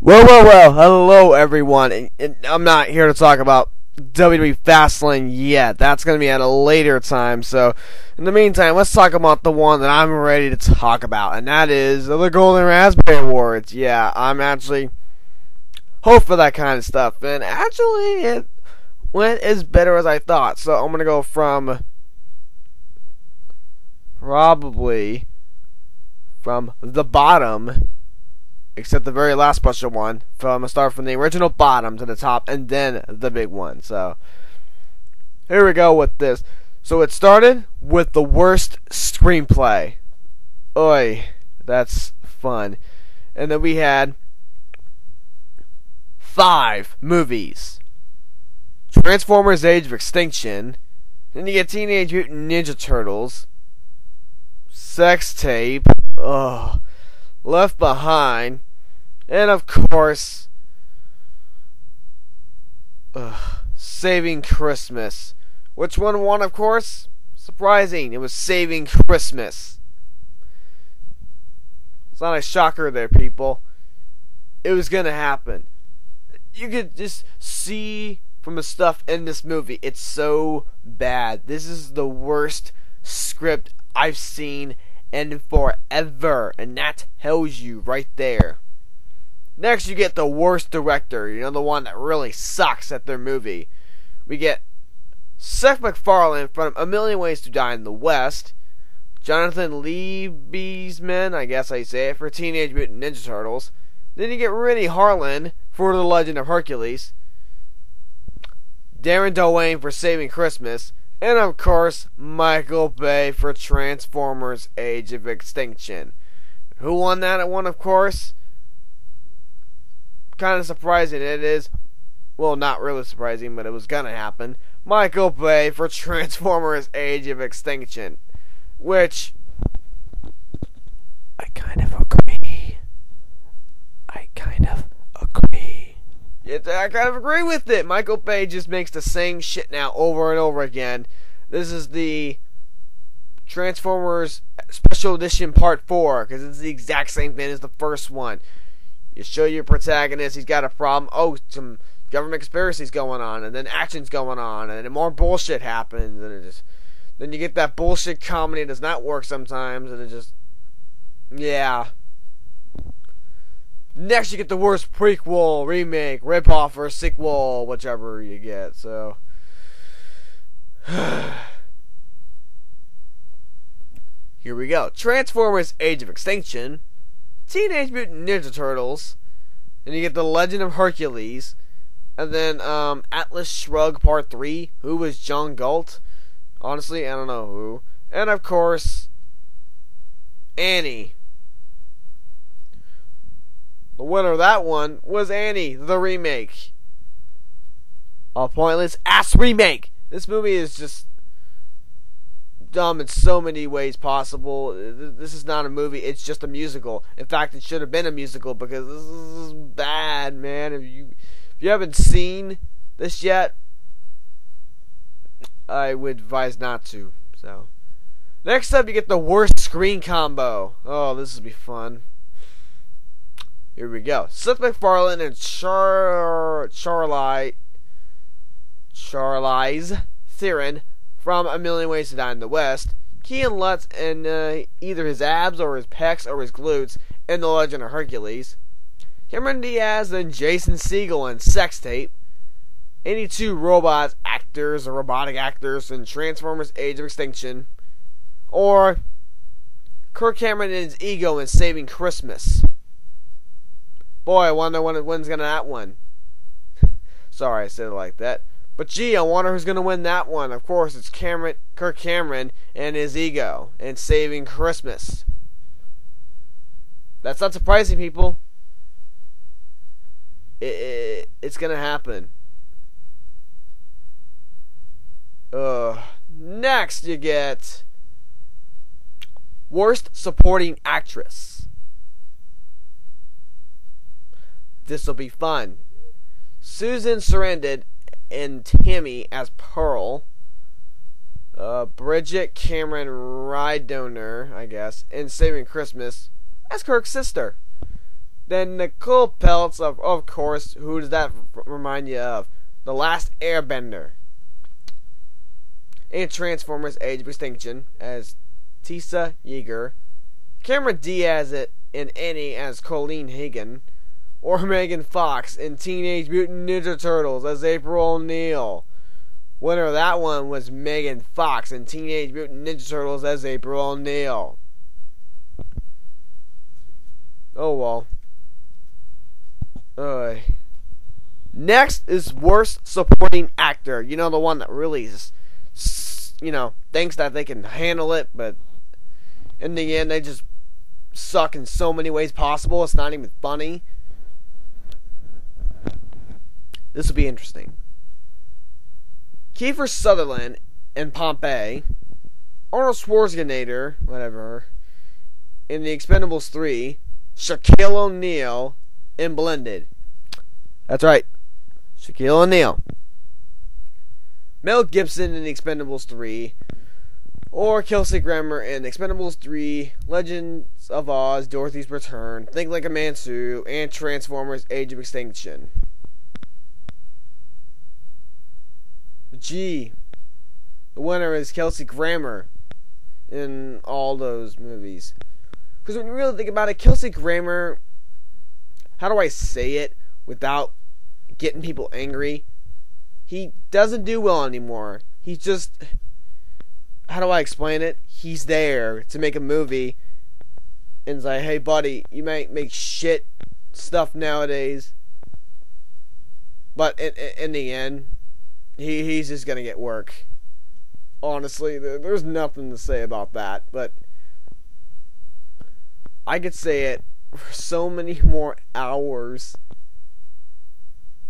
Well, hello everyone, and I'm not here to talk about WWE Fastlane yet. That's going to be at a later time, so in the meantime, let's talk about the one that I'm ready to talk about, and that is the Golden Raspberry Awards. Yeah, I'm actually hope for that kind of stuff, and actually it went as better as I thought, so I'm going to go from probably from the bottom, except the very last special one. From start from the original bottom to the top, and then the big one. So here we go with this. So it started with the worst screenplay. Oi, that's fun. And then we had 5 movies: Transformers: Age of Extinction. Then you get Teenage Mutant Ninja Turtles, Sex Tape, Left Behind, and of course, Saving Christmas. Which one won, of course? Surprising, it was Saving Christmas. It's not a shocker there, people. It was gonna happen. You could just see from the stuff in this movie, it's so bad. This is the worst script I've seen in forever, and that tells you right there. Next, you get the worst director, the one that really sucks at their movie. We get Seth MacFarlane from A Million Ways to Die in the West, Jonathan Liebesman, I guess I say it, for Teenage Mutant Ninja Turtles. Then you get Rennie Harlan for The Legend of Hercules, Darren Dwayne for Saving Christmas, and of course, Michael Bay for Transformers: Age of Extinction. Who won that one, of course? Kind of surprising it is. Well, not really surprising, but it was gonna happen. Michael Bay for Transformers: Age of Extinction. Which, I kind of agree. Yeah, I kind of agree with it. Michael Bay just makes the same shit now over and over again. This is the Transformers Special Edition Part 4, because it's the exact same thing as the first one. You show your protagonist, he's got a problem. Oh, some government conspiracies going on, and then action's going on, and then more bullshit happens, and then you get that bullshit comedy that does not work sometimes, and it just, yeah. Next, you get the worst prequel, remake, ripoff, or sequel, whichever you get. So, here we go: Transformers: Age of Extinction, Teenage Mutant Ninja Turtles, and you get The Legend of Hercules, and then Atlas Shrugged Part 3. Who was John Galt? Honestly, I don't know who. And of course, Annie. The winner of that one was Annie, the remake. A pointless ass remake. This movie is just dumb in so many ways possible. This is not a movie, it's just a musical. In fact, it should have been a musical, because this is bad, man. If you haven't seen this yet, I would advise not to. So, next up, you get the worst screen combo. Oh, this will be fun. Here we go: Seth MacFarlane and Charlize Theron from A Million Ways to Die in the West, Keanu Lutz and either his abs or his pecs or his glutes in The Legend of Hercules, Cameron Diaz and Jason Segel in Sex Tape, any two robotic actors in Transformers: Age of Extinction, or Kirk Cameron and his ego in Saving Christmas. Boy, I wonder when wins that one. Sorry I said it like that. But gee, I wonder who's going to win that one. Of course, it's Kirk Cameron and his ego in Saving Christmas. That's not surprising, people. It's going to happen. Next, you get Worst Supporting Actress. This'll be fun. Susan Sarandon and Tammy as Pearl. Bridget Cameron Rydoner, I guess, in Saving Christmas as Kirk's sister. Then Nicole Peltz, of course, who does that remind you of? The Last Airbender. And Transformers Age of Extinction as Tisa Yeager. Cameron Diaz in Annie as Colleen Hagen. Or Megan Fox in Teenage Mutant Ninja Turtles as April O'Neil. Winner of that one was Megan Fox in Teenage Mutant Ninja Turtles as April O'Neil. Oh well. Next is Worst Supporting Actor. You know, the one that really thinks that they can handle it, but in the end they just suck in so many ways possible. It's not even funny. This will be interesting. Kiefer Sutherland in Pompeii. Arnold Schwarzenegger, whatever, in The Expendables 3. Shaquille O'Neal in Blended. That's right. Shaquille O'Neal. Mel Gibson in The Expendables 3. Or Kelsey Grammer in The Expendables 3, Legends of Oz, Dorothy's Return, Think Like a Man 2, and Transformers Age of Extinction. G. The winner is Kelsey Grammer in all those movies. Because when you really think about it, Kelsey Grammer, how do I say it without getting people angry? He doesn't do well anymore. He's just, how do I explain it? He's there to make a movie and say, hey buddy, you might make shit stuff nowadays, but in the end, he's just gonna get work. Honestly, there's nothing to say about that, but I could say it for so many more hours,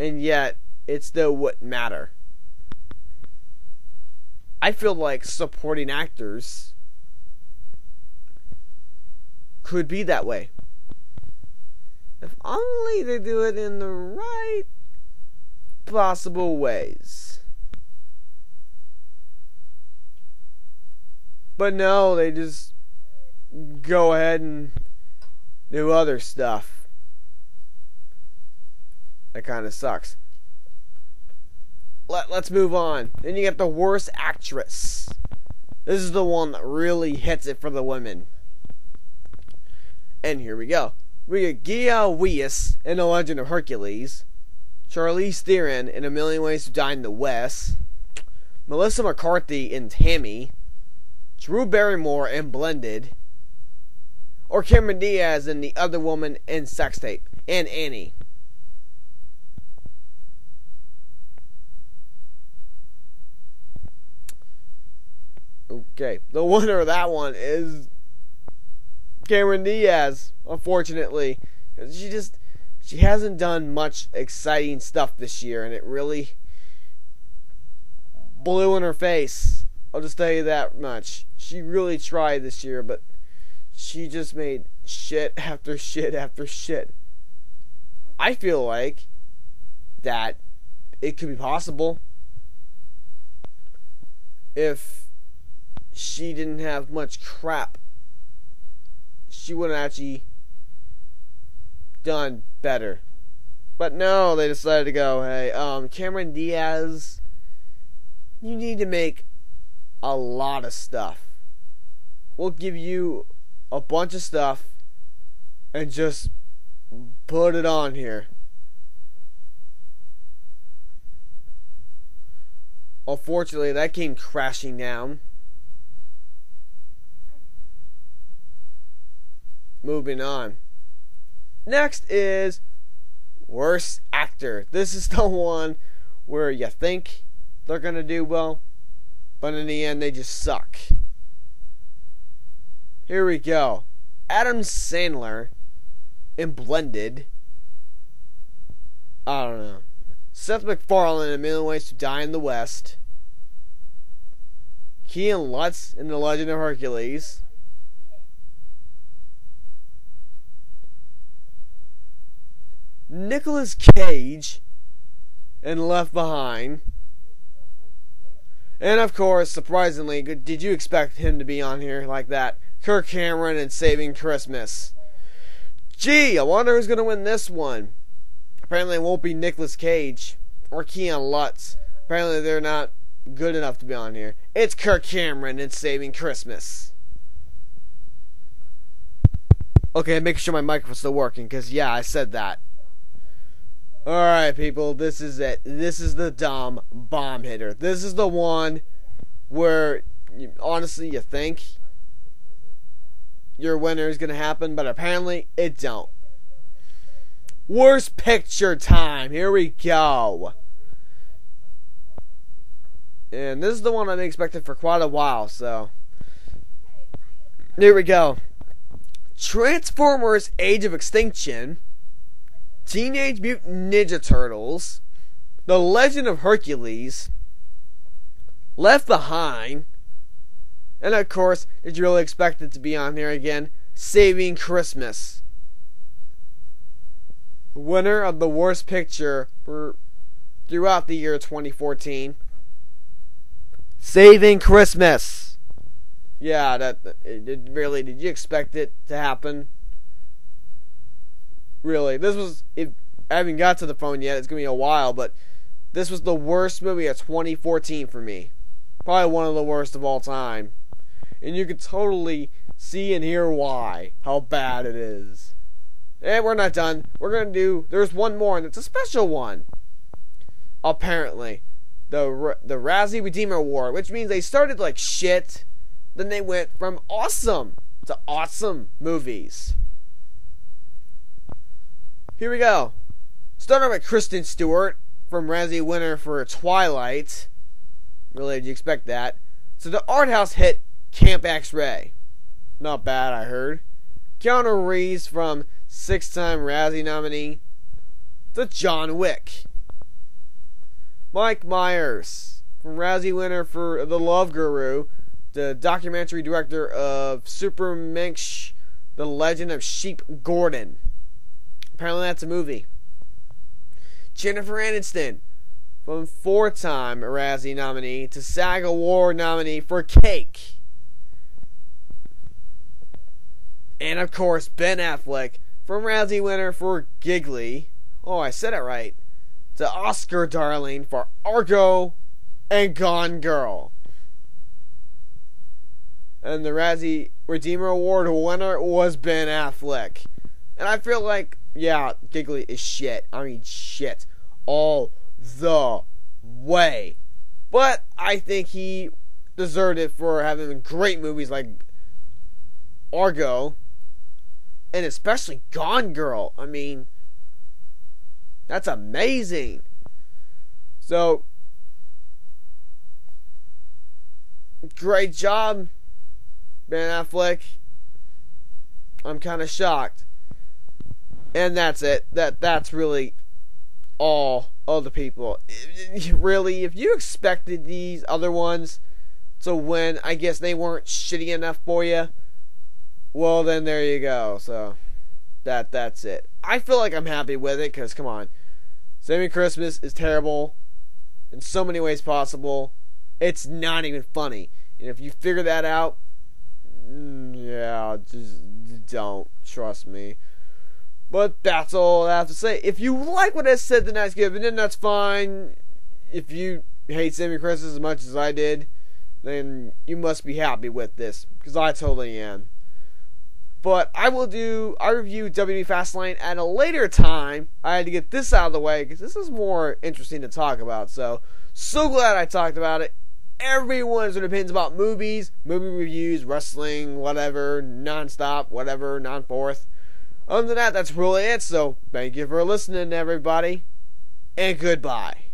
and yet it still wouldn't matter. I feel like supporting actors could be that way. If only they do it in the right possible ways. But no, they just go ahead and do other stuff. That kind of sucks. Let's move on. Then you get the worst actress. This is the one that really hits it for the women. And here we go. We got Gia Weiss in The Legend of Hercules. Charlize Theron in A Million Ways to Die in the West. Melissa McCarthy in Tammy. Drew Barrymore in Blended. Or Cameron Diaz in The Other Woman in Sex Tape. And Annie. Okay, the winner of that one is Cameron Diaz, unfortunately. She hasn't done much exciting stuff this year, and it really blew in her face. I'll just tell you that much. She really tried this year, but she just made shit after shit after shit. I feel like that it could be possible if she didn't have much crap. She would have actually done better. But no, they decided to go, hey, Cameron Diaz, you need to make a lot of stuff. We'll give you a bunch of stuff and just put it on here. Unfortunately, that came crashing down. Moving on. Next is Worst Actor. This is the one where you think they're going to do well, but in the end they just suck. Here we go. Adam Sandler in Blended. I don't know. Seth MacFarlane in A Million Ways to Die in the West. Keanu Lutz in The Legend of Hercules. Nicolas Cage in Left Behind. And of course, surprisingly, did you expect him to be on here like that? Kirk Cameron in Saving Christmas. Gee, I wonder who's gonna win this one. Apparently it won't be Nicolas Cage or Keanu Lutz. Apparently they're not good enough to be on here. It's Kirk Cameron in Saving Christmas. Okay, making sure my microphone's still working, because yeah, I said that. Alright, people, this is it. This is the dumb bomb hitter. This is the one where, honestly, you think your winner is going to happen, but apparently it don't. Worst picture time. Here we go. And this is the one I've been expecting for quite a while, so here we go. Transformers Age of Extinction, Teenage Mutant Ninja Turtles, The Legend of Hercules, Left Behind, and of course, did you really expect it to be on here again? Saving Christmas. Winner of the worst picture for throughout the year 2014. Saving Christmas. Yeah, really, did you expect it to happen? Really, this was, if I haven't got to the phone yet, it's going to be a while, but this was the worst movie of 2014 for me. Probably one of the worst of all time. And you could totally see and hear why, how bad it is. And we're not done. We're going to do, there's one more, and it's a special one. Apparently. The Razzie Redeemer Award, which means they started like shit, then they went from awesome to awesome movies. Here we go. Starting with Kristen Stewart, from Razzie winner for Twilight. Really, did you expect that? So the art house hit Camp X-Ray. Not bad, I heard. Keanu Reeves from 6-time Razzie nominee to John Wick. Mike Myers, from Razzie winner for The Love Guru, the documentary director of Super Mensch, The Legend of Sheep Gordon. Apparently that's a movie. Jennifer Aniston, from 4-time Razzie nominee to SAG Award nominee for Cake. And of course, Ben Affleck, from Razzie winner for Giggly. Oh, I said it right. To Oscar darling for Argo and Gone Girl. And the Razzie Redeemer Award winner was Ben Affleck. And I feel like, yeah, Giggly is shit. I mean, shit. All the way. But I think he deserved it for having great movies like Argo. And especially Gone Girl. I mean, that's amazing. So, great job, Ben Affleck. I'm kind of shocked. And that's it. That's really all of the people. Really, if you expected these other ones to win, I guess they weren't shitty enough for you. Well, then there you go. So, that's it. I feel like I'm happy with it, because, come on. Saving Christmas is terrible in so many ways possible. It's not even funny. And if you figure that out, yeah, just don't. Trust me. But that's all I have to say. If you like what I said the next given, then that's fine. If you hate Saving Christmas as much as I did, then you must be happy with this, because I totally am. But I review WWE Fastlane at a later time. I had to get this out of the way, because this is more interesting to talk about. So glad I talked about it. Everyone's opinions about movies, movie reviews, wrestling, whatever, non-stop, whatever, non-fourth. Other than that, that's really it. So thank you for listening, everybody, and goodbye.